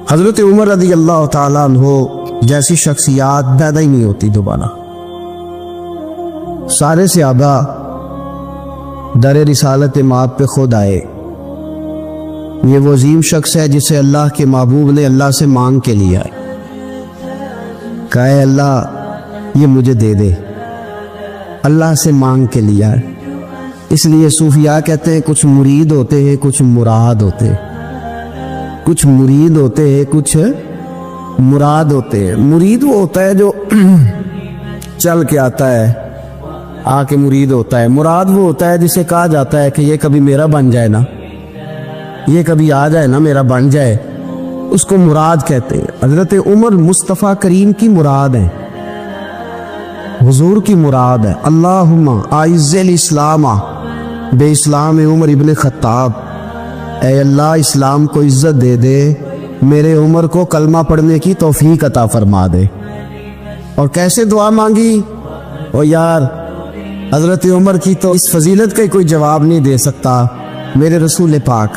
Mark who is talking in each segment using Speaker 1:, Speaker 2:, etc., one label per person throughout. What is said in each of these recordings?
Speaker 1: حضرت عمر رضی اللہ تعالیٰ عنہ جیسی شخصیات پیدا ہی نہیں ہوتی دوبارہ۔ سارے صحابہ در رسالت مآب پہ خود آئے۔ یہ وہ عظیم شخص ہے جسے اللہ کے محبوب نے اللہ سے مانگ کے لیا ہے، کہا اے اللہ یہ مجھے دے دے، اللہ سے مانگ کے لیا ہے۔ اس لیے صوفیاء کہتے ہیں کچھ مرید ہوتے ہیں کچھ مراد ہوتے ہیں، کچھ مرید ہوتے ہیں کچھ مراد ہوتے ہیں۔ مرید وہ ہوتا ہے جو چل کے آتا ہے، آ کے مرید ہوتا ہے۔ مراد وہ ہوتا ہے جسے کہا جاتا ہے کہ یہ کبھی میرا بن جائے نا، یہ کبھی آ جائے نا، میرا بن جائے، اس کو مراد کہتے ہیں۔ حضرت عمر مصطفیٰ کریم کی مراد ہیں، حضور کی مراد ہے۔ اللہم اعز الاسلام بے اسلام عمر ابن خطاب، اے اللہ اسلام کو عزت دے دے، میرے عمر کو کلمہ پڑھنے کی توفیق عطا فرما دے۔ اور کیسے دعا مانگی؟ او یار حضرت عمر کی تو اس فضیلت کا کوئی جواب نہیں دے سکتا۔ میرے رسول پاک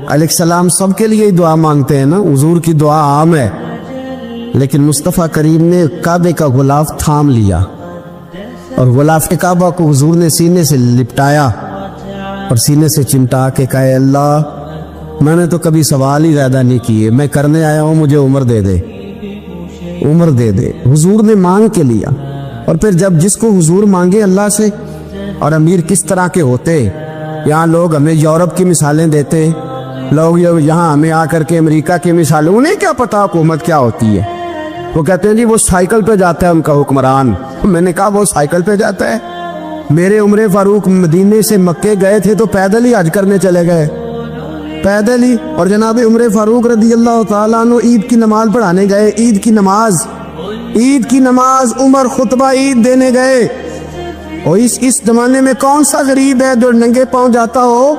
Speaker 1: علیہ السلام سب کے لیے ہی دعا مانگتے ہیں نا، حضور کی دعا عام ہے، لیکن مصطفیٰ کریم نے کعبے کا غلاف تھام لیا اور غلاف کعبہ کو حضور نے سینے سے لپٹایا اور سینے سے چمٹا کے کہا اے اللہ میں نے تو کبھی سوال ہی زیادہ نہیں کیے، میں کرنے آیا ہوں، مجھے عمر دے دے، عمر دے دے۔ حضور نے مانگ کے لیا۔ اور پھر جب جس کو حضور مانگے اللہ سے، اور امیر کس طرح کے ہوتے، یہاں لوگ ہمیں یورپ کی مثالیں دیتے، لوگ یہاں ہمیں آ کر کے امریکہ کی مثالیں، انہیں کیا پتا حکومت کیا ہوتی ہے؟ وہ کہتے ہیں جی وہ سائیکل پہ جاتا ہے ان کا حکمران۔ میں نے کہا وہ سائیکل پہ جاتا ہے؟ میرے عمر فاروق مدینے سے مکے گئے تھے تو پیدل ہی حج کرنے چلے گئے، پیدل ہی۔ اور جناب عمر فاروق رضی اللہ تعالیٰ عنہ عید کی نماز پڑھانے گئے، عید کی نماز عمر خطبہ عید دینے گئے۔ اور اس زمانے میں کون سا غریب ہے جو ننگے پاؤں جاتا ہو؟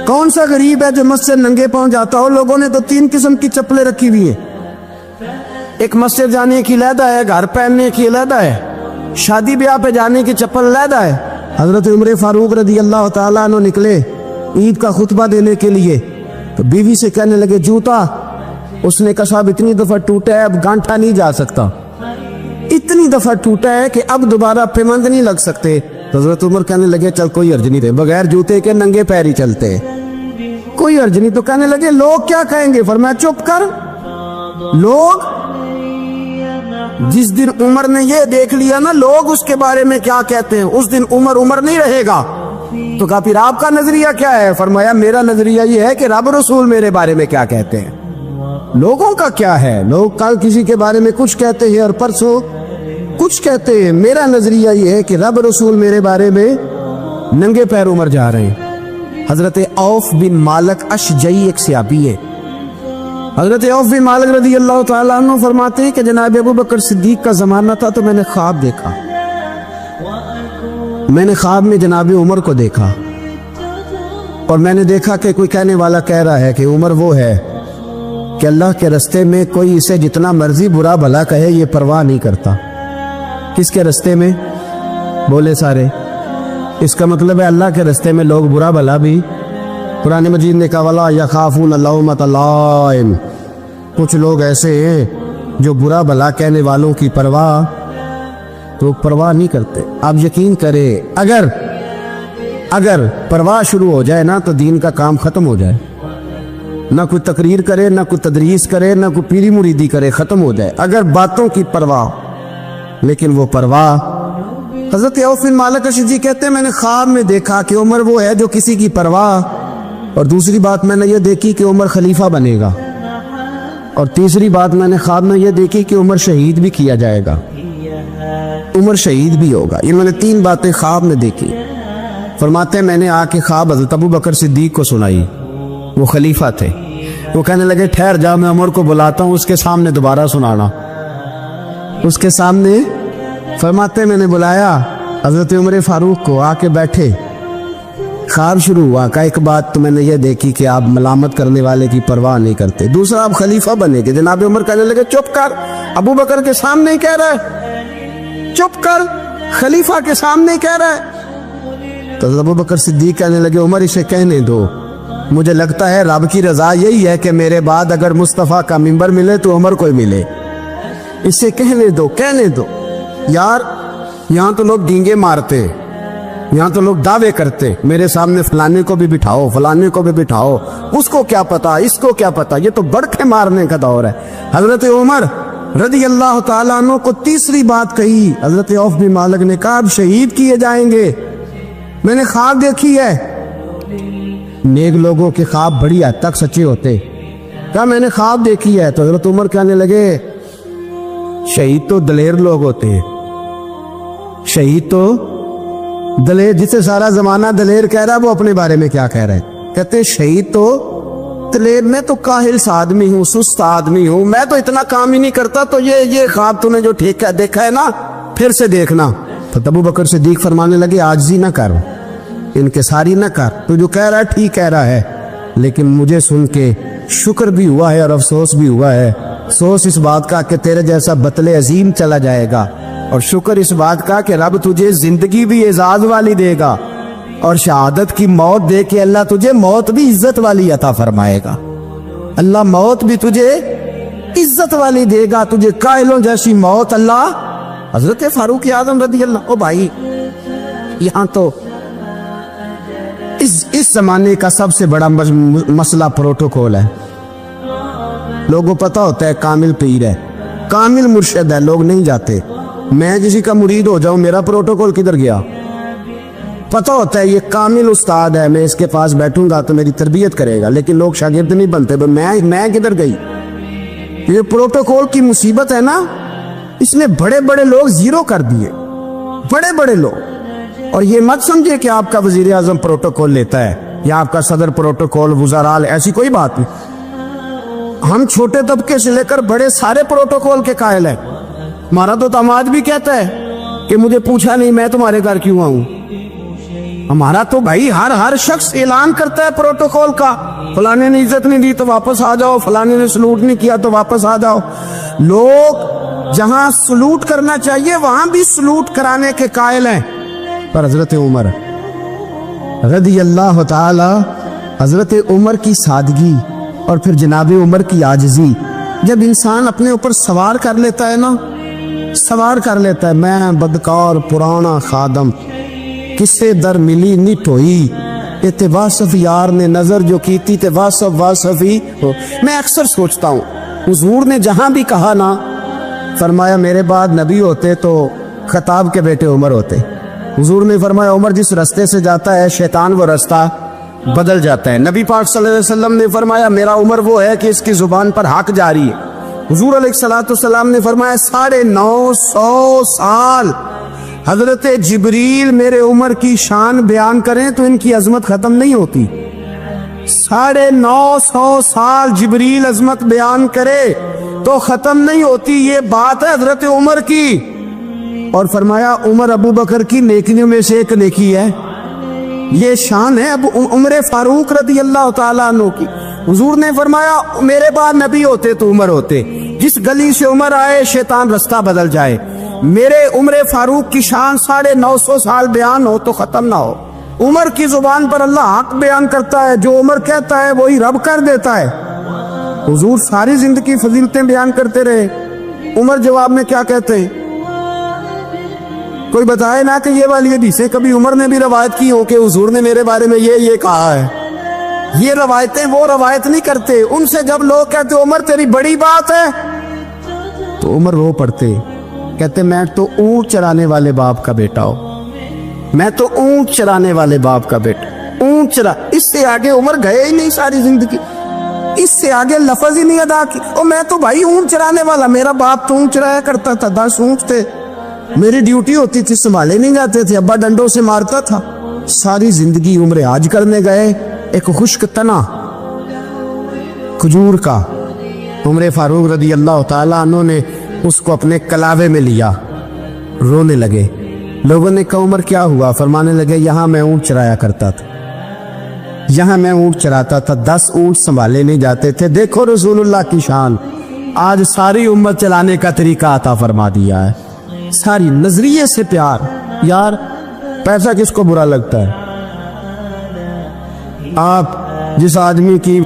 Speaker 1: کون سا غریب ہے جو مسجد ننگے پاؤں جاتا ہو؟ لوگوں نے تو 3 قسم کی چپلیں رکھی ہوئی ہیں، ایک مسجد جانے کی علیحدہ ہے، گھر پہننے کی علیحدہ ہے، شادی بیاہ پہ جانے کی چپل علیحدہ ہے۔ حضرت عمر فاروق رضی اللہ تعالیٰ عنہ نکلے عید کا خطبہ دینے کے لیے تو بیوی سے کہنے لگے جوتا، اس نے کہا صاحب اتنی دفعہ ٹوٹا ہے اب گانٹھا نہیں جا سکتا، اتنی دفعہ ٹوٹا ہے کہ اب دوبارہ پیمند نہیں لگ سکتے۔ تو حضرت عمر کہنے لگے چل کوئی حرج نہیں، بغیر جوتے کے ننگے پیر ہی چلتے، کوئی حرج نہیں۔ تو کہنے لگے لوگ کیا کہیں گے؟ فرمایا چپ کر، لوگ جس دن عمر نے یہ دیکھ لیا نا لوگ اس کے بارے میں کیا کہتے ہیں، اس دن عمر نہیں رہے گا۔ تو کہا پھر آپ کا نظریہ کیا ہے؟ فرمایا میرا نظریہ یہ ہے کہ رب رسول میرے بارے میں کیا کہتے ہیں، لوگوں کا کیا ہے؟ لوگ کل کسی کے بارے میں کچھ کہتے ہیں اور پرسوں کچھ کہتے ہیں، میرا نظریہ یہ ہے کہ رب رسول میرے بارے میں ننگے پیر عمر جا رہے ہیں۔ حضرت عوف بن مالک اشجعی ایک صحابی ہے، حضرت عوف بن مالک رضی اللہ تعالیٰ عنہ فرماتے ہیں کہ جناب ابو بکر صدیق کا زمانہ تھا تو میں نے خواب دیکھا، میں نے خواب میں جناب عمر کو دیکھا، اور میں نے دیکھا کہ کوئی کہنے والا کہہ رہا ہے کہ عمر وہ ہے کہ اللہ کے رستے میں کوئی اسے جتنا مرضی برا بھلا کہے یہ پرواہ نہیں کرتا۔ کس کے رستے میں؟ بولے سارے۔ اس کا مطلب ہے اللہ کے رستے میں لوگ برا بھلا بھی، قرآن مجید نے کہا وَلَا يَخَافُونَ لَوْمَةَ لَائِمٍ، کچھ لوگ ایسے ہیں جو برا بھلا کہنے والوں کی پرواہ نہیں کرتے۔ آپ یقین کریں اگر پرواہ شروع ہو جائے نا تو دین کا کام ختم ہو جائے، نہ کوئی تقریر کرے، نہ کوئی تدریس کرے، نہ کوئی پیری مریدی کرے، ختم ہو جائے اگر باتوں کی پرواہ۔ لیکن وہ پرواہ، حضرت عوف بن مالک اشجعی کہتے ہیں میں نے خواب میں دیکھا کہ عمر وہ ہے جو کسی کی پرواہ، اور دوسری بات میں نے یہ دیکھی کہ عمر خلیفہ بنے گا، اور تیسری بات میں نے خواب میں یہ دیکھی کہ عمر شہید بھی کیا جائے گا، عمر شہید بھی ہوگا۔ انہوں نے 3 باتیں خواب میں دیکھی۔ فرماتے ہیں میں نے آ کے خواب حضرت ابو بکر صدیق کو سنائی، وہ خلیفہ تھے، وہ کہنے لگے ٹھہر جا میں عمر کو بلاتا ہوں، اس کے سامنے دوبارہ سنانا، اس کے سامنے۔ فرماتے ہیں میں نے بلایا حضرت عمر فاروق کو، آ کے بیٹھے، خواب شروع ہوا۔ کہ ایک بات تو میں نے یہ دیکھی کہ آپ ملامت کرنے والے کی پرواہ نہیں کرتے، دوسرا آپ خلیفہ بنے گے۔ جناب عمر کہنے لگے چپ کر، ابو بکر کے سامنے ہی کہہ رہا ہے، چپ کر، خلیفہ کے سامنے ہی کہہ رہا ہے۔ تو ابو بکر صدیق کہنے لگے عمر اسے کہنے دو، مجھے لگتا ہے رب کی رضا یہی ہے کہ میرے بعد اگر مصطفیٰ کا منبر ملے تو عمر کو ہی ملے. اسے کہنے دو یار. یہاں تو لوگ ڈینگے مارتے, یہاں تو لوگ دعوے کرتے, میرے سامنے فلانے کو بھی بٹھاؤ, فلانے کو بھی بٹھاؤ, اس کو کیا پتا, اس کو کیا پتا. یہ تو بڑکے مارنے کا دور ہے. حضرت عمر رضی اللہ تعالیٰ عنہ کو تیسری بات کہی. حضرت عوف بن مالک نے کہا اب شہید کیے جائیں گے, میں نے خواب دیکھی ہے. نیک لوگوں کے خواب بڑی حد تک سچے ہوتے. کہا میں نے خواب دیکھی ہے. تو حضرت عمر کہنے لگے شہید تو دلیر لوگ ہوتے ہیں, شہید تو دلیر, جسے سارا زمانہ دلیر کہہ رہا ہے وہ اپنے بارے میں کیا کہہ رہا ہے. کہتے شہید تو دلیر, میں تو کاہل سا آدمی ہوں, سست آدمی ہوں, میں تو اتنا کام ہی نہیں کرتا. تو یہ خواب تو نے جو ٹھیک ہے دیکھا ہے نا, پھر سے دیکھنا. تو ابو بکر صدیق فرمانے لگے عاجزی نہ کر, انکساری نہ کر, تو جو کہہ رہا ہے ٹھیک کہہ رہا ہے, لیکن مجھے سن کے شکر بھی ہوا ہے اور افسوس بھی ہوا ہے. افسوس اس بات کا کہ تیرے جیسا بطل عظیم چلا جائے گا, اور شکر اس بات کا کہ رب تجھے زندگی بھی اعزاز والی دے گا, اور شہادت کی موت دے کے اللہ تجھے موت بھی عزت والی عطا فرمائے گا. اللہ موت بھی تجھے عزت والی دے گا, تجھے قائلوں جیسی موت اللہ. حضرت فاروق اعظم رضی اللہ, او بھائی یہاں تو اس زمانے کا سب سے بڑا مسئلہ پروٹوکول ہے. لوگوں پتہ ہوتا ہے کامل پیر ہے, کامل مرشد ہے, لوگ نہیں جاتے. میں کسی کا مرید ہو جاؤں, میرا پروٹوکول کدھر گیا؟ پتہ ہوتا ہے یہ کامل استاد ہے, میں اس کے پاس بیٹھوں گا تو میری تربیت کرے گا, لیکن لوگ شاگرد نہیں بنتے. میں کدھر گئی؟ یہ پروٹوکول کی مصیبت ہے نا, اس نے بڑے بڑے لوگ زیرو کر دیے, بڑے بڑے لوگ. اور یہ مت سمجھے کہ آپ کا وزیر اعظم پروٹوکول لیتا ہے یا آپ کا صدر پروٹوکول, وزراء, ایسی کوئی بات نہیں. ہم چھوٹے طبقے سے لے کر بڑے سارے پروٹوکول کے قائل ہیں. ہمارا تو داماد بھی کہتا ہے کہ مجھے پوچھا نہیں میں تمہارے گھر کیوں آؤں. ہمارا تو بھائی ہر شخص اعلان کرتا ہے پروٹوکول کا, فلانے نے عزت نہیں دی تو واپس آ جاؤ, فلانے نے سلوٹ نہیں کیا تو واپس آ جاؤ. لوگ جہاں سلوٹ کرنا چاہیے وہاں بھی سلوٹ کرانے کے قائل ہیں. پر حضرت عمر رضی اللہ تعالی, حضرت عمر کی سادگی اور پھر جناب عمر کی عاجزی, جب انسان اپنے اوپر سوار کر لیتا ہے نا, سوار کر لیتا ہے, میں بدکار پرانا خادم, کس سے در ملی نہیں ٹوئی, تے واصف یار نے نظر جو کی تھی تے واصف ہی ہو. میں اکثر سوچتا ہوں حضور نے جہاں بھی کہا نا, فرمایا میرے بعد نبی ہوتے تو خطاب کے بیٹے عمر ہوتے. حضور نے فرمایا عمر جس رستے سے جاتا ہے شیطان وہ رستہ بدل جاتا ہے. نبی پاک صلی اللہ علیہ وسلم نے فرمایا میرا عمر وہ ہے کہ اس کی زبان پر حق جاری ہے. حضور علیہ السلام نے فرمایا 950 سال حضرت جبریل میرے عمر کی شان بیان کریں تو ان کی عظمت ختم نہیں ہوتی. 950 سال جبریل عظمت بیان کرے تو ختم نہیں ہوتی. یہ بات ہے حضرت عمر کی. اور فرمایا عمر ابو بکر کی نیکیوں میں سے ایک نیکی ہے. یہ شان ہے اب عمر فاروق رضی اللہ تعالیٰ عنہ کی. حضور نے فرمایا میرے بعد نبی ہوتے تو عمر ہوتے, جس گلی سے عمر آئے شیطان رستہ بدل جائے. میرے عمر فاروق کی شان 950 سال بیان ہو تو ختم نہ ہو. عمر کی زبان پر اللہ حق بیان کرتا ہے, جو عمر کہتا ہے وہی رب کر دیتا ہے. حضور ساری زندگی فضیلتیں بیان کرتے رہے, عمر جواب میں کیا کہتے ہیں؟ کوئی بتائے نا کہ یہ والی حدیثیں کبھی عمر نے بھی روایت کی ہو کہ حضور نے میرے بارے میں یہ کہا ہے. یہ روایتیں وہ روایت نہیں کرتے. ان سے جب لوگ کہتے عمر تیری بڑی بات ہے تو عمر رو پڑتے, کہتے میں تو اونٹ چرانے والے باپ کا بیٹا ہوں, میں تو اونٹ چرانے والے باپ کا بیٹا, اونٹ چرا. اس سے آگے عمر گئے ہی نہیں ساری زندگی, اس سے آگے لفظ ہی نہیں ادا کی. اور میں تو بھائی اونٹ چرانے والا, میرا باپ تو اونٹ چرایا کرتا تھا, 10 اونٹ تھے, میری ڈیوٹی ہوتی تھی, سنبھالے نہیں جاتے تھے, ابا ڈنڈوں سے مارتا تھا. ساری زندگی عمر حج کرنے گئے, ایک خشک تنا کھجور کا عمر فاروق رضی اللہ تعالیٰ عنہ نے اس کو اپنے کلاوے میں لیا, رونے لگے. لوگوں نے کہا عمر کیا ہوا؟ فرمانے لگے یہاں میں اونٹ چرایا کرتا تھا, یہاں میں اونٹ چراتا تھا, 10 اونٹ سنبھالے نہیں جاتے تھے. دیکھو رسول اللہ کی شان, آج ساری امت چلانے کا طریقہ عطا فرما دیا ہے. ساری نظریے سے پیار. یار پیسہ کس کو برا لگتا ہے؟ آپ جس آدمی کی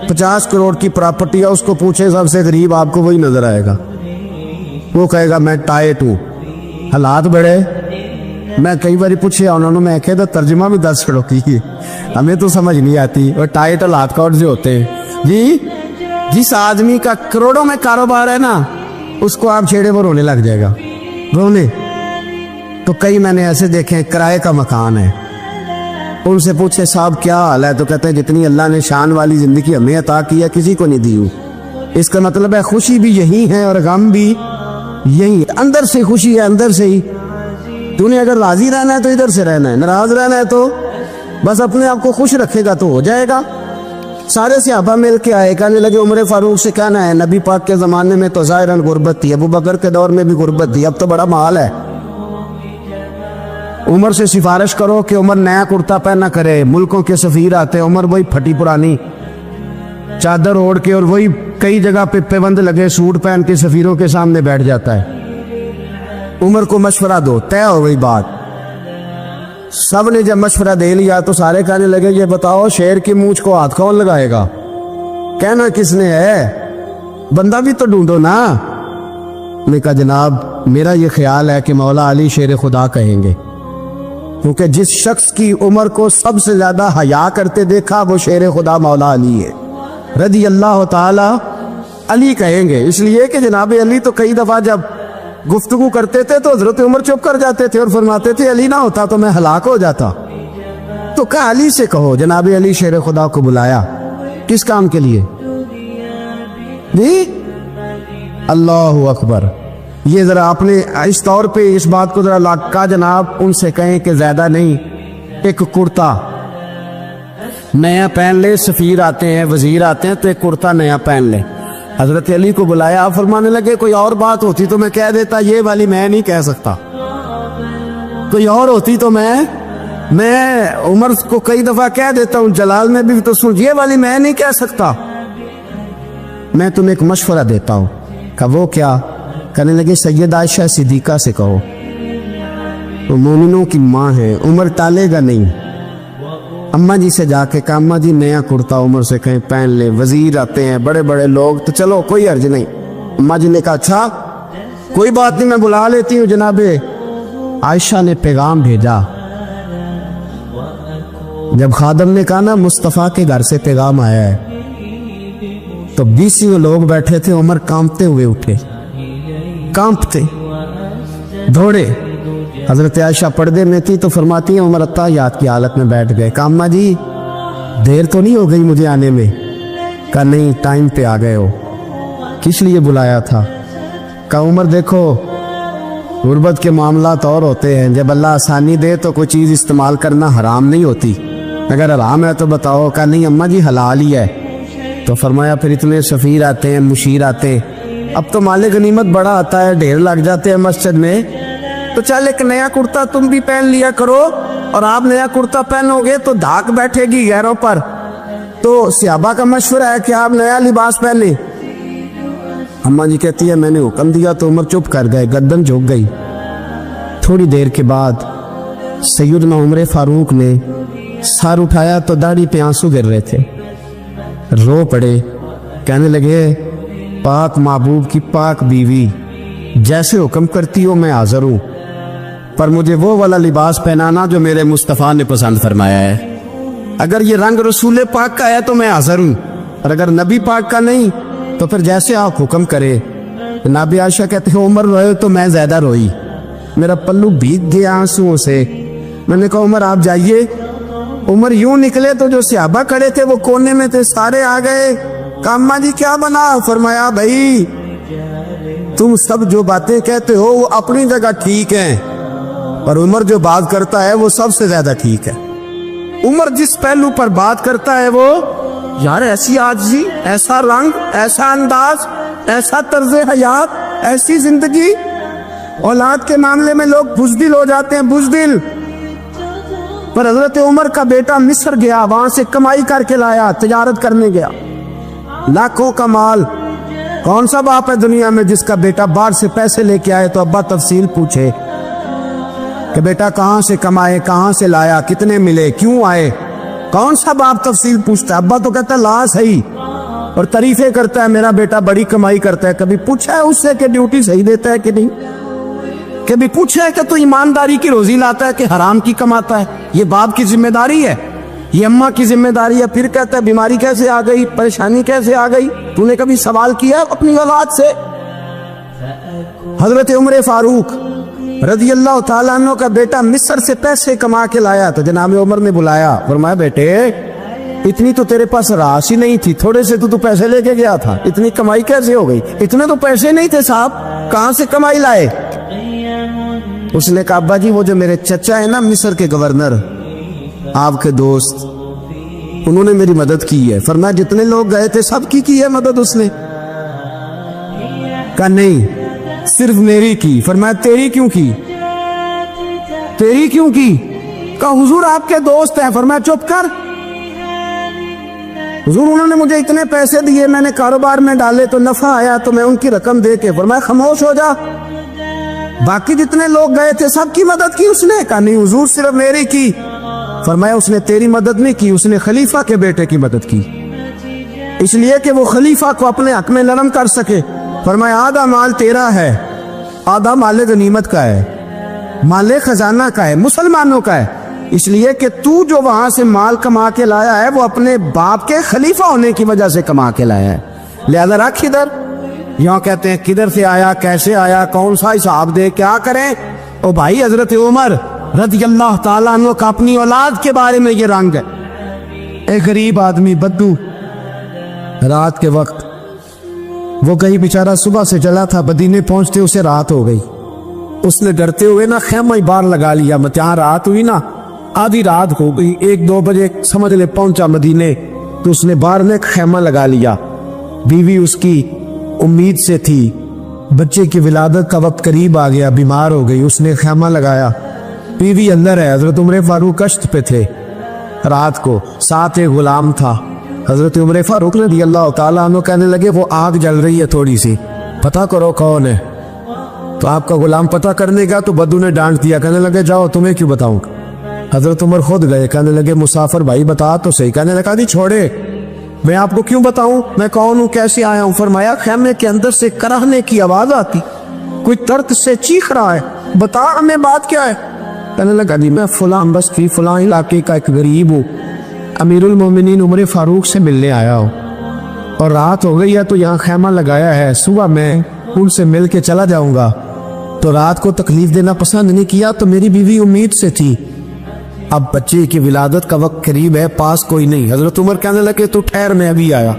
Speaker 1: 50 کروڑ کی پراپرٹی ہے اس کو پوچھے سب سے غریب، آپ کو وہی نظر آئے گا. وہ کہے گا میں ٹائٹ ہوں. حالات بڑے، میں کئی باری پوچھے انہوں نے، میں کہہ تو ترجمہ بھی 10 کروڑ کی ہمیں تو سمجھ نہیں آتی. اور ٹائٹ حالات کون سے ہوتے ہیں جی؟ جس آدمی کا کروڑوں میں کاروبار ہے نا، اس کو آپ چھیڑے وہ رونے لگ جائے گا، رونے. تو کئی میں نے ایسے دیکھے کرائے کا مکان ہے، ان سے پوچھے صاحب کیا حال ہے، تو کہتے ہیں جتنی اللہ نے شان والی زندگی ہمیں عطا کی ہے کسی کو نہیں دی ہوں. اس کا مطلب ہے خوشی بھی یہی ہے اور غم بھی یہی. اندر سے خوشی ہے، اندر سے ہی. تو نے اگر راضی رہنا ہے تو ادھر سے رہنا ہے، ناراض رہنا ہے تو بس اپنے آپ کو خوش رکھے گا تو ہو جائے گا. سارے صحابہ مل کے آئے، کہنے لگے عمر فاروق سے کہنا ہے نبی پاک کے زمانے میں تو ظاہراً غربت تھی، ابو بکر کے دور میں بھی غربت تھی، اب تو بڑا مال ہے. عمر سے سفارش کرو کہ عمر نیا کرتا پہنا کرے. ملکوں کے سفیر آتے، عمر وہی پھٹی پرانی چادر اوڑھ کے اور وہی کئی جگہ پہ پیوند لگے سوٹ پہن کے سفیروں کے سامنے بیٹھ جاتا ہے. عمر کو مشورہ دو، طے ہو گئی بات. سب نے جب مشورہ دے لیا تو سارے کہنے لگے یہ بتاؤ شیر کی مونچھ کو ہاتھ کون لگائے گا؟ کہنا کس نے ہے، بندہ بھی تو ڈھونڈو نا. میں کہا جناب میرا یہ خیال ہے کہ مولا علی شیر خدا کہیں گے، کیونکہ جس شخص کی عمر کو سب سے زیادہ حیا کرتے دیکھا وہ شیر خدا مولا علی ہے رضی اللہ تعالی. علی کہیں گے اس لیے کہ جناب علی تو کئی دفعہ جب گفتگو کرتے تھے تو حضرت عمر چپ کر جاتے تھے اور فرماتے تھے علی نہ ہوتا تو میں ہلاک ہو جاتا. تو کہا علی سے کہو. جناب علی شیر خدا کو بلایا، کس کام کے لیے جی؟ اللہ اکبر. یہ ذرا اپنے اس طور پہ اس بات کو ذرا لاکا جناب ان سے کہیں کہ زیادہ نہیں، ایک کرتا نیا پہن لے. سفیر آتے ہیں، وزیر آتے ہیں تو ایک کرتا نیا پہن لے. حضرت علی کو بلایا، آپ فرمانے لگے کوئی اور بات ہوتی تو میں کہہ دیتا، یہ والی میں نہیں کہہ سکتا. کوئی اور ہوتی تو میں عمر کو کئی دفعہ کہہ دیتا ہوں، جلال میں بھی تو سن، یہ والی میں نہیں کہہ سکتا. میں تمہیں ایک مشورہ دیتا ہوں. کہ وہ کیا؟ کہنے لگے سید عائشہ صدیقہ سے کہو، وہ مومنوں کی ماں ہے، عمر ٹالے گا نہیں. اماں جی سے جا کے کہا اماں جی نیا کرتا عمر سے کہیں پہن لے. وزیر آتے ہیں، بڑے بڑے لوگ، تو چلو کوئی حرج نہیں. اماں جی نے کہا اچھا کوئی بات نہیں میں بلا لیتی ہوں. جناب عائشہ نے پیغام بھیجا. جب خادم نے کہا نا مصطفیٰ کے گھر سے پیغام آیا ہے، تو 20 لوگ بیٹھے تھے. عمر کانپتے ہوئے اٹھے، کانپتے دوڑے. حضرت عائشہ پردے میں تھی تو فرماتی ہیں عمر اتحیات کی حالت میں بیٹھ گئے. کہا اماں جی دیر تو نہیں ہو گئی مجھے آنے میں؟ کہا نہیں ٹائم پہ آ گئے ہو. کس لیے بلایا تھا؟ کہا عمر دیکھو غربت کے معاملات اور ہوتے ہیں، جب اللہ آسانی دے تو کوئی چیز استعمال کرنا حرام نہیں ہوتی، اگر حرام ہے تو بتاؤ. کہا نہیں اماں جی حلال ہی ہے. تو فرمایا پھر اتنے سفیر آتے ہیں، مشیر آتے ہیں، اب تو مال غنیمت بڑا آتا ہے، ڈھیر لگ جاتے ہیں مسجد میں، تو چل ایک نیا کرتا تم بھی پہن لیا کرو. اور آپ نیا کرتا پہنو گے تو دھاک بیٹھے گی غیروں پر. تو صحابہ کا مشورہ ہے کہ آپ نیا لباس پہنیں. اماں جی کہتی ہے میں نے حکم دیا تو عمر چپ کر گئے، گردن جھک گئی. تھوڑی دیر کے بعد سیدنا عمر فاروق نے سر اٹھایا تو داڑھی پہ آنسو گر رہے تھے، رو پڑے. کہنے لگے پاک محبوب کی پاک بیوی جیسے حکم کرتی ہو میں حاضر ہوں، پر مجھے وہ والا لباس پہنانا جو میرے مصطفیٰ نے پسند فرمایا ہے. اگر یہ رنگ رسول پاک کا ہے تو میں حاضر ہوں، اور اگر نبی پاک کا نہیں تو پھر جیسے آپ حکم کرے. جناب عائشہ کہتے ہیں عمر روئے تو میں زیادہ روئی، میرا پلو بھیگ گیا آنسوؤں سے. میں نے کہا عمر آپ جائیے. عمر یوں نکلے تو جو صحابہ کھڑے تھے وہ کونے میں تھے، سارے آ گئے. کہا اماں جی کیا بنا؟ فرمایا بھائی تم سب جو باتیں کہتے ہو وہ اپنی جگہ ٹھیک ہیں، پر عمر جو بات کرتا ہے وہ سب سے زیادہ ٹھیک ہے. عمر جس پہلو پر بات کرتا ہے وہ یار ایسی عاجزی، ایسا رنگ، ایسا انداز، ایسا طرز حیات، ایسی زندگی. اولاد کے معاملے میں لوگ بزدل ہو جاتے ہیں، بزدل. پر حضرت عمر کا بیٹا مصر گیا، وہاں سے کمائی کر کے لایا، تجارت کرنے گیا، لاکھوں کا مال. کون سا باپ ہے دنیا میں جس کا بیٹا باہر سے پیسے لے کے آئے تو ابا تفصیل پوچھے کہ بیٹا کہاں سے کمائے، کہاں سے لایا، کتنے ملے، کیوں آئے؟ کون سا باپ تفصیل پوچھتا ہے؟ ابا تو کہتا ہے لا صحیح، اور تعریفیں کرتا ہے میرا بیٹا بڑی کمائی کرتا ہے. کبھی پوچھا ہے اس سے کہ ڈیوٹی صحیح دیتا ہے کہ نہیں؟ کبھی پوچھا ہے کہ تو ایمانداری کی روزی لاتا ہے کہ حرام کی کماتا ہے؟ یہ باپ کی ذمہ داری ہے، یہ اماں کی ذمہ داری ہے. پھر کہتا ہے بیماری کیسے آ گئی، پریشانی کیسے آ گئی؟ تو نے کبھی سوال کیا اپنی اولاد سے؟ حضرت عمر فاروق رضی اللہ تعالیٰ عنہ کا بیٹا مصر سے پیسے کما کے لایا تو جناب عمر نے بلایا، فرمایا بیٹے اتنی تو تیرے پاس راس ہی نہیں تھی، تھوڑے سے تو پیسے لے کے گیا تھا، اتنی کمائی کیسے ہو گئی؟ اتنے تو پیسے نہیں تھے صاحب، کہاں سے کمائی لائے؟ اس نے کہا ابا جی وہ جو میرے چچا ہے نا مصر کے گورنر، آپ کے دوست، انہوں نے میری مدد کی ہے. فرمایا جتنے لوگ گئے تھے سب کی ہے مدد اس نے؟ کہا نہیں صرف میری کی. فرمایا تیری کیوں کی؟ تیری کیوں کی؟ کہا حضور آپ کے دوست ہیں. فرمایا چپ کر، حضور انہوں نے مجھے اتنے پیسے دیے، میں نے کاروبار میں ڈالے تو نفع آیا تو میں ان کی رقم دے کے. فرمایا خاموش ہو جا، باقی جتنے لوگ گئے تھے سب کی مدد کی اس نے؟ کہا نہیں حضور صرف میری کی. فرمایا اس نے تیری مدد نہیں کی، اس نے خلیفہ کے بیٹے کی مدد کی، اس لیے کہ وہ خلیفہ کو اپنے حق میں نرم کر سکے. فرمایا آدھا مال تیرا ہے، آدھا مال غنیمت کا ہے، مال خزانہ کا ہے، مسلمانوں کا ہے، اس لیے کہ تو جو وہاں سے مال کما کے لایا ہے وہ اپنے باپ کے خلیفہ ہونے کی وجہ سے کما کے لایا ہے، لہذا رکھ ادھر. یہاں کہتے ہیں کدھر سے آیا، کیسے آیا، کون سا حساب دے، کیا کریں؟ او بھائی حضرت عمر رضی اللہ تعالیٰ عنہ کا اپنی اولاد کے بارے میں یہ رنگ ہے. ایک غریب آدمی بدو رات کے وقت، وہ کہیں بیچارہ صبح سے چلا تھا، مدینے پہنچتے اسے رات ہو گئی. اس نے ڈرتے ہوئے نا خیمہ ہی باہر لگا لیا. جہاں رات ہوئی نا آدھی رات ہو گئی، 1-2 بجے سمجھ لے پہنچا مدینے، تو اس نے باہر نے ایک خیمہ لگا لیا. بیوی اس کی امید سے تھی، بچے کی ولادت کا وقت قریب آ گیا، بیمار ہو گئی، اس نے خیمہ لگایا. بیوی اندر ہے. حضرت عمر فاروق کشت پہ تھے رات کو، ساتھ ایک غلام تھا. حضرت عمر فاروق رضی اللہ تعالیٰ عنہ کہنے لگے وہ آگ جل رہی ہے تھوڑی سی، پتہ کرو کون ہے. تو آپ کا غلام پتہ کرنے گا تو بدو نے ڈانٹ دیا، کہنے لگے جاؤ تمہیں کیوں بتاؤں. حضرت عمر خود گئے، کہنے لگے مسافر بھائی بتا تو صحیح. کہنے لگا نہیں چھوڑے، میں آپ کو کیوں بتاؤں، میں کون ہوں، کیسے آیا ہوں. فرمایا خیمے کے اندر سے کرہنے کی آواز آتی، کوئی درد سے چیخ رہا ہے، بتا ہمیں بات کیا ہے. کہنے لگا جی میں فلاں بستی فلاں علاقے کا ایک غریب ہوں، امیر المومنین عمر فاروق سے ملنے آیا ہوں، اور رات ہو گئی ہے تو یہاں خیمہ لگایا ہے، صبح میں ان سے مل کے چلا جاؤں گا. تو رات کو تکلیف دینا پسند نہیں کیا، تو میری بیوی امید سے تھی، اب بچے کی ولادت کا وقت قریب ہے، پاس کوئی نہیں. حضرت عمر کہنے لگے تو ٹھہر میں ابھی آیا.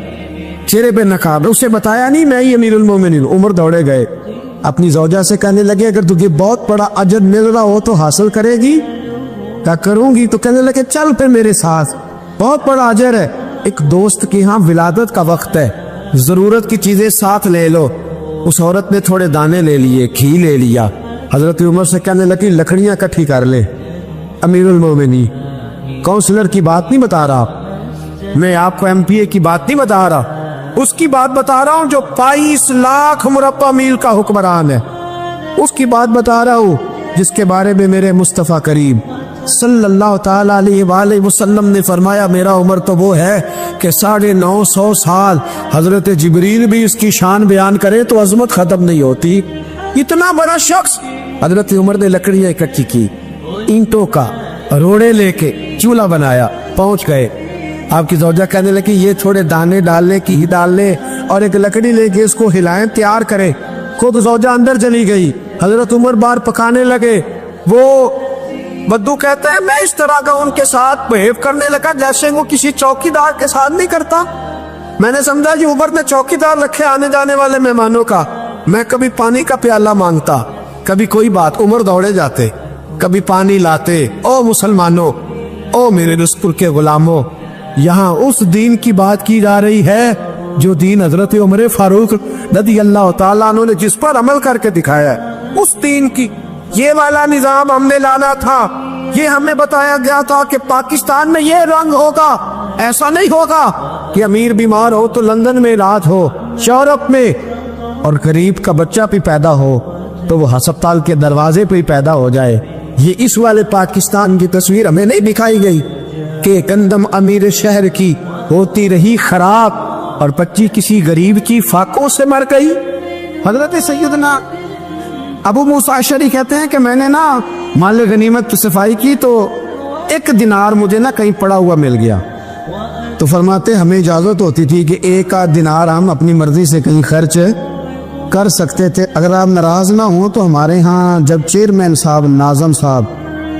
Speaker 1: چہرے پہ نقاب، اسے بتایا نہیں میں ہی امیر المومنین. عمر دوڑے گئے، اپنی زوجہ سے کہنے لگے اگر تجھے بہت بڑا اجر مل رہا ہو تو حاصل کرے گی؟ کیا کروں گی؟ تو کہنے لگے چل پھر میرے ساتھ، بہت بڑا اجر ہے. ایک دوست کی ہاں ولادت کا وقت ہے، ضرورت کی چیزیں ساتھ لے لو. اس عورت نے تھوڑے دانے لے لیے، گھی لے لیا. حضرت عمر سے کہنے لگی لکڑیاں اکٹھی کر لے. امیر المومنین کونسلر کی بات نہیں بتا رہا، میں آپ کو ایم پی اے کی بات نہیں بتا رہا، اس کی بات بتا رہا ہوں جو 22 لاکھ مربع میل کا حکمران ہے. اس کی بات بتا رہا ہوں جس کے بارے میں میرے مصطفیٰ کریم صلی اللہ تعالیٰ علیہ وآلہ وسلم نے فرمایا میرا عمر تو وہ ہے کہ 950 سال حضرت جبریل بھی اس کی شان بیان کرے تو عظمت ختم نہیں ہوتی. اتنا بڑا شخص. حضرت عمر نے لکڑیاں اکٹھی کی، اینٹوں کا روڑے لے کے چولہا بنایا، پہنچ گئے. آپ کی زوجہ کہنے لگی یہ تھوڑے دانے ڈالنے کی ڈال لے اور ایک لکڑی لے کے اس کو ہلائیں، تیار کرے. خود زوجہ اندر چلی گئی. حضرت عمر باہر پکانے لگے. وہ بدو کہتا ہے میں اس طرح کا ان کے ساتھ بہیو کرنے لگا جیسے وہ کسی چوکی دار کے ساتھ نہیں کرتا. میں نے سمجھا جی عمر نے چوکی دار رکھے آنے جانے والے مہمانوں کا. میں کبھی پانی کا پیالہ مانگتا، کبھی کوئی بات، عمر دوڑے جاتے، کبھی پانی لاتے. او مسلمانوں، او میرے رسول کے غلاموں، یہاں اس دین کی بات کی جا رہی ہے جو دین حضرت عمر فاروق رضی اللہ تعالیٰ عنہ نے جس پر عمل کر کے دکھایا ہے، اس دین کی. یہ والا نظام ہم نے لانا تھا. یہ ہمیں بتایا گیا تھا کہ پاکستان میں یہ رنگ ہوگا. ایسا نہیں ہوگا کہ امیر بیمار ہو تو لندن میں علاج ہو، یورپ میں، اور غریب کا بچہ بھی پیدا ہو تو وہ ہسپتال کے دروازے پہ ہی پیدا ہو جائے. یہ اس والے پاکستان کی تصویر ہمیں نہیں دکھائی گئی. کہ گندم امیر شہر کی ہوتی رہی خراب اور بچی کسی غریب کی فاقوں سے مر گئی۔ حضرت سیدنا ابو موسیٰ اشعری کہتے ہیں کہ میں نے نا مال غنیمت صفائی کی تو 1 دینار مجھے نا کہیں پڑا ہوا مل گیا، تو فرماتے ہمیں اجازت ہوتی تھی کہ 1 آدھ دینار ہم اپنی مرضی سے کہیں خرچ کر سکتے تھے۔ اگر آپ ناراض نہ ہوں تو ہمارے ہاں جب چیئرمین صاحب ناظم صاحب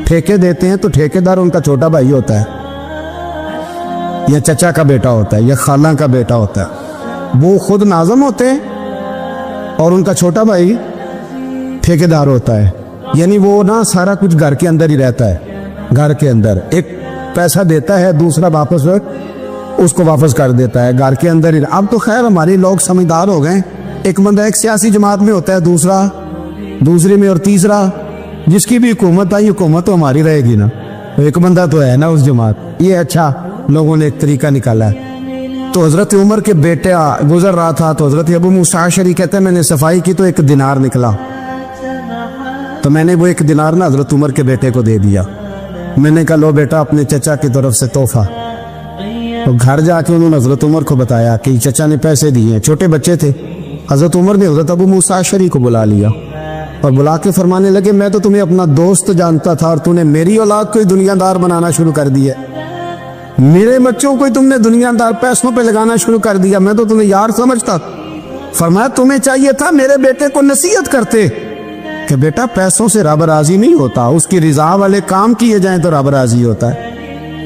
Speaker 1: ٹھیکے دیتے ہیں تو ٹھیکیدار ان کا چھوٹا بھائی ہوتا ہے یا چچا کا بیٹا ہوتا ہے یا خالہ کا بیٹا ہوتا ہے، وہ خود ناظم ہوتے ہیں اور ان کا چھوٹا بھائی ٹھیکیدار ہوتا ہے، یعنی وہ نا سارا کچھ گھر کے اندر ہی رہتا ہے، گھر کے اندر ایک پیسہ دیتا ہے دوسرا واپس اس کو واپس کر دیتا ہے گھر کے اندر ہی۔ اب تو خیر ہمارے لوگ سمجھدار ہو گئے، ایک بندہ ایک سیاسی جماعت میں ہوتا ہے، دوسرا دوسری میں، اور تیسرا جس کی بھی حکومت آئی حکومت تو ہماری رہے گی نا، ایک بندہ تو ہے نا اس جماعت۔ یہ اچھا لوگوں نے ایک طریقہ نکالا ہے۔ تو حضرت عمر کے بیٹے گزر رہا تھا تو حضرت ابو موسیٰ اشعری کہتے ہیں میں نے صفائی کی تو 1 دینار نکلا، تو میں نے وہ 1 دینار نا حضرت عمر کے بیٹے کو دے دیا۔ میں نے کہا لو بیٹا اپنے چچا کی طرف سے تحفہ۔ تو گھر جا کے انہوں نے حضرت عمر کو بتایا کہ چچا نے پیسے دیے ہیں، چھوٹے بچے تھے۔ حضرت عمر نے حضرت ابو موسیٰ اشعری کو بلا لیا اور بلا کے فرمانے لگے میں تو تمہیں اپنا دوست جانتا تھا اور تم نے میری اولاد کو ہی دنیا دار بنانا شروع کر دیا، میرے بچوں کو ہی تم نے دنیا دار پیسوں پہ لگانا شروع کر دیا، میں تو تمہیں یار سمجھتا۔ فرمایا تمہیں چاہیے تھا میرے بیٹے کو نصیحت کرتے کہ بیٹا پیسوں سے رب راضی نہیں ہوتا، اس کی رضا والے کام کیے جائیں تو رب راضی ہوتا ہے۔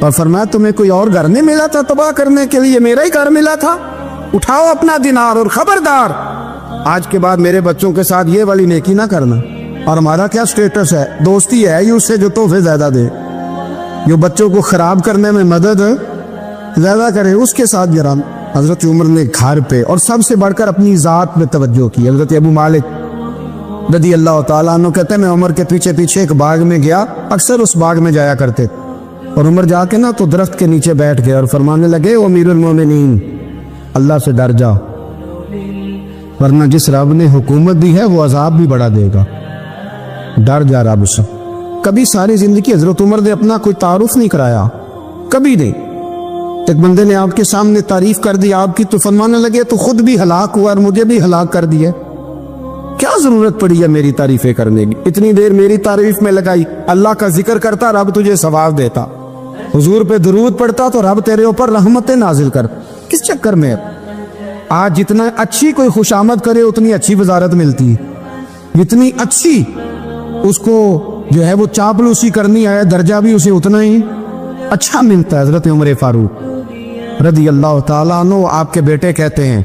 Speaker 1: اور فرمایا تمہیں کوئی اور گھر نہیں ملا تھا تباہ کرنے کے لیے، میرا ہی گھر ملا تھا، اٹھاؤ اپنا دینار اور خبردار آج کے بعد میرے بچوں کے ساتھ یہ والی نیکی نہ کرنا۔ اور ہمارا کیا سٹیٹس ہے؟ دوستی ہے ہی اس سے جو تحفے زیادہ دے، جو بچوں کو خراب کرنے میں مدد زیادہ کرے اس کے ساتھ جرام۔ حضرت عمر نے گھر پہ اور سب سے بڑھ کر اپنی ذات میں توجہ کی۔ حضرت ابو مالک رضی اللہ تعالیٰ عنہ کہتے ہیں میں عمر کے پیچھے پیچھے ایک باغ میں گیا، اکثر اس باغ میں جایا کرتے، اور عمر جا کے نا تو درخت کے نیچے بیٹھ گئے اور فرمانے لگے او امیر المومنین اللہ سے ڈر جاؤ، ورنہ جس رب نے حکومت دی ہے وہ عذاب بھی بڑا دے گا، ڈر جا رب سے۔ کبھی ساری زندگی حضرت عمر نے اپنا کوئی تعارف نہیں کرایا، کبھی نہیں۔ ایک بندے نے آپ کے سامنے تعریف کر دی آپ کی تو فرمانے لگے تو خود بھی ہلاک ہوا اور مجھے بھی ہلاک کر دیا، کیا ضرورت پڑی ہے میری تعریفیں کرنے کی؟ اتنی دیر میری تعریف میں لگائی، اللہ کا ذکر کرتا رب تجھے ثواب دیتا، حضور پہ درود پڑھتا تو رب تیرے اوپر رحمتیں نازل کر۔ کس چکر میں آج جتنا اچھی کوئی خوشامد کرے اتنی اچھی وزارت ملتی ہے، جتنی اچھی اس کو جو ہے وہ چاپلوسی کرنی ہے درجہ بھی اسے اتنا ہی اچھا ملتا ہے۔ حضرت عمر فاروق رضی اللہ تعالیٰ عنہ آپ کے بیٹے کہتے ہیں،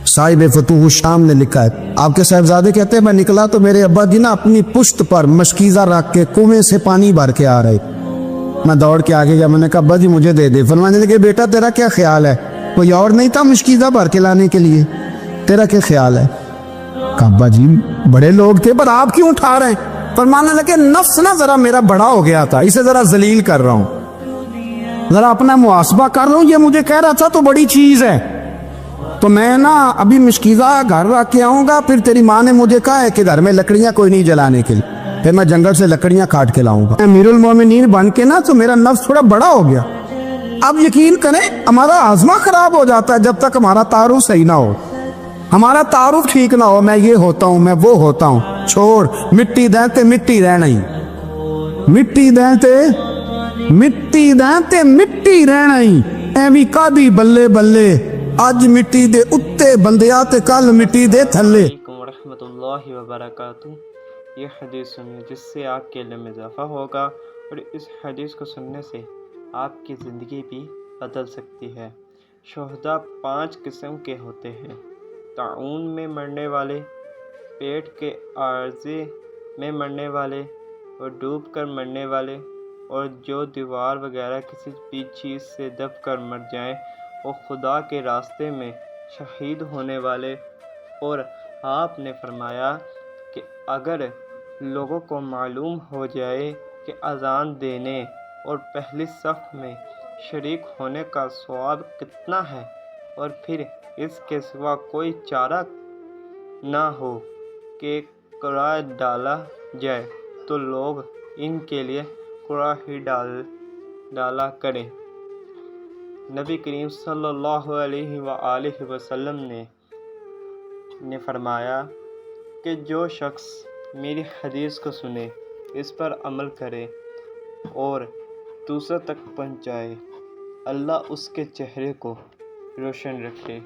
Speaker 1: صاحب فتوح الشام نے لکھا ہے، آپ کے صاحبزادے کہتے ہیں میں نکلا تو میرے ابا جی نا اپنی پشت پر مشکیزہ رکھ کے کنویں سے پانی بھر کے آ رہے، میں دوڑ کے آگے گیا، میں نے کہا ابا جی مجھے دے دے۔ فرمانے لگے بیٹا تیرا کیا خیال ہے، کوئی اور نہیں تھا مشکیزہ بھر کے لانے کے لیے، تیرا کیا خیال ہے؟ کہا ابا جی بڑے لوگ تھے پر آپ کیوں اٹھا رہے ہیں؟ فرمانے لگے نفس نا ذرا میرا بڑا ہو گیا تھا، اسے ذرا ذلیل کر رہا ہوں، ذرا اپنا محاسبہ کر رہا ہوں، یہ مجھے کہہ رہا تھا تو بڑی چیز ہے، تو میں نا ابھی مشکیزہ گھر رکھ کے آؤں گا، پھر تیری ماں نے مجھے کہا ہے کہ گھر میں لکڑیاں کوئی نہیں جلانے کے لیے، پھر میں جنگل سے لکڑیاں کاٹ کے لاؤں گا۔ امیر المومنین بن کے نا تو میرا نفس تھوڑا بڑا ہو گیا۔ اب یقین کریں ہمارا ہاضمہ خراب ہو جاتا ہے جب تک ہمارا تعارف صحیح نہ ہو، ہمارا تعارف ٹھیک نہ ہو، میں یہ ہوتا ہوں میں وہ ہوتا ہوں، چھوڑ مٹی دیں تے مٹی رہنا ہی، مٹی دیں تے مٹی دیں تے مٹی رہنا ہی، ایویں کادی بلے بلے اج مٹی دے اتے بندیا تے کل مٹی دے تھلے۔
Speaker 2: علیکم ورحمۃ اللہ وبرکاتہ۔ یہ حدیث سنیے جس سے آپ کے علم میں اضافہ ہوگا، اور اس حدیث کو سننے سے آپ کی زندگی بھی بدل سکتی ہے۔ شہداء 5 قسم کے ہوتے ہیں: طاعون میں مرنے والے، پیٹ کے عارضے میں مرنے والے، اور ڈوب کر مرنے والے، اور جو دیوار وغیرہ کسی بھی چیز سے دب کر مر جائیں، اور خدا کے راستے میں شہید ہونے والے۔ اور آپ نے فرمایا کہ اگر لوگوں کو معلوم ہو جائے کہ اذان دینے اور پہلی صف میں شریک ہونے کا ثواب کتنا ہے، اور پھر اس کے سوا کوئی چارہ نہ ہو کہ قرآن ڈالا جائے، تو لوگ ان کے لیے قرآن ہی ڈال ڈالا کریں۔ نبی کریم صلی اللہ علیہ وآلہ وسلم نے فرمایا کہ جو شخص میری حدیث کو سنے، اس پر عمل کرے اور دوسروں تک پہنچائے، اللہ اس کے چہرے کو روشن رکھے۔